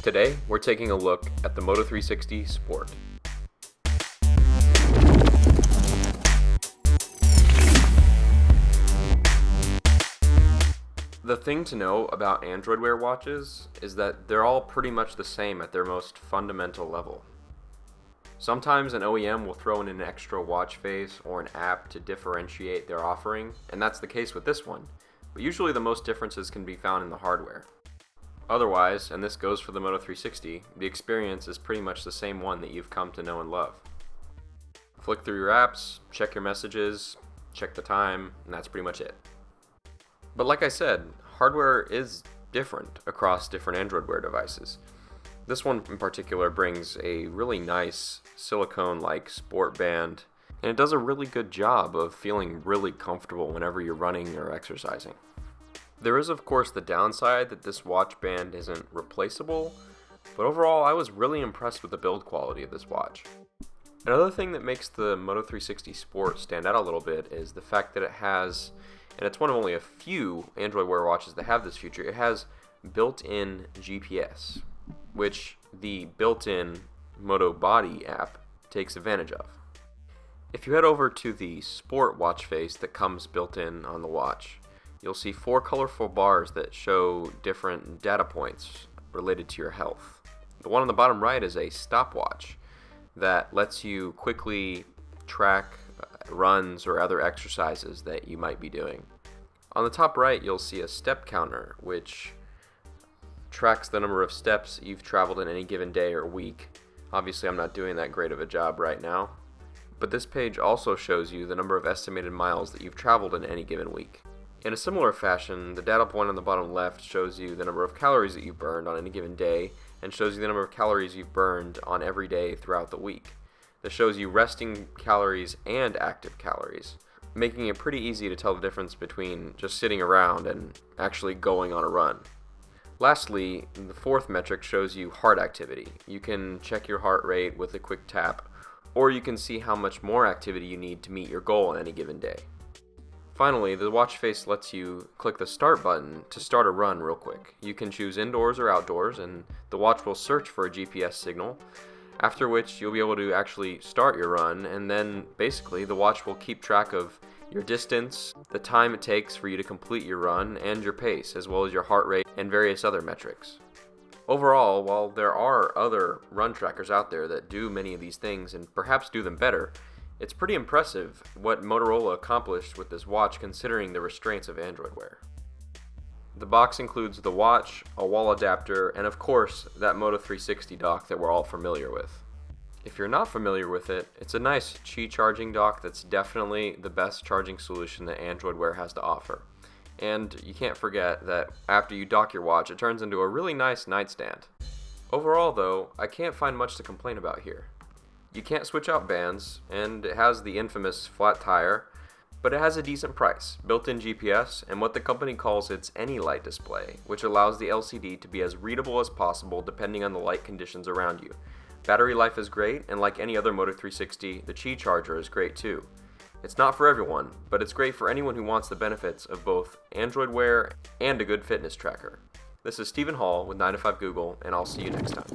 Today, we're taking a look at the Moto 360 Sport. The thing to know about Android Wear watches is that they're all pretty much the same at their most fundamental level. Sometimes an OEM will throw in an extra watch face or an app to differentiate their offering, and that's the case with this one, but usually the most differences can be found in the hardware. Otherwise, and this goes for the Moto 360, the experience is pretty much the same one that you've come to know and love. Flick through your apps, check your messages, check the time, and that's pretty much it. But like I said, hardware is different across different Android Wear devices. This one in particular brings a really nice silicone-like sport band, and it does a really good job of feeling really comfortable whenever you're running or exercising. There is of course the downside that this watch band isn't replaceable, but overall I was really impressed with the build quality of this watch. Another thing that makes the Moto 360 Sport stand out a little bit is the fact that it has, and it's one of only a few Android Wear watches that have this feature, it has built-in GPS, which the built-in Moto Body app takes advantage of. If you head over to the Sport watch face that comes built in on the watch, you'll see 4 colorful bars that show different data points related to your health. The one on the bottom right is a stopwatch that lets you quickly track runs or other exercises that you might be doing. On the top right, you'll see a step counter, which tracks the number of steps you've traveled in any given day or week. Obviously, I'm not doing that great of a job right now, but this page also shows you the number of estimated miles that you've traveled in any given week. In a similar fashion, the data point on the bottom left shows you the number of calories that you've burned on any given day and shows you the number of calories you've burned on every day throughout the week. This shows you resting calories and active calories, making it pretty easy to tell the difference between just sitting around and actually going on a run. Lastly, the fourth metric shows you heart activity. You can check your heart rate with a quick tap, or you can see how much more activity you need to meet your goal on any given day. Finally, the watch face lets you click the start button to start a run real quick. You can choose indoors or outdoors, and the watch will search for a GPS signal, after which you'll be able to actually start your run, and then basically the watch will keep track of your distance, the time it takes for you to complete your run, and your pace, as well as your heart rate and various other metrics. Overall, while there are other run trackers out there that do many of these things and perhaps do them better, it's pretty impressive what Motorola accomplished with this watch considering the restraints of Android Wear. The box includes the watch, a wall adapter, and of course that Moto 360 dock that we're all familiar with. If you're not familiar with it, it's a nice Qi charging dock that's definitely the best charging solution that Android Wear has to offer. And you can't forget that after you dock your watch, it turns into a really nice nightstand. Overall though, I can't find much to complain about here. You can't switch out bands, and it has the infamous flat tire, but it has a decent price, built-in GPS, and what the company calls its AnyLight display, which allows the LCD to be as readable as possible depending on the light conditions around you. Battery life is great, and like any other Moto 360, the Qi charger is great too. It's not for everyone, but it's great for anyone who wants the benefits of both Android Wear and a good fitness tracker. This is Stephen Hall with 9to5 Google, and I'll see you next time.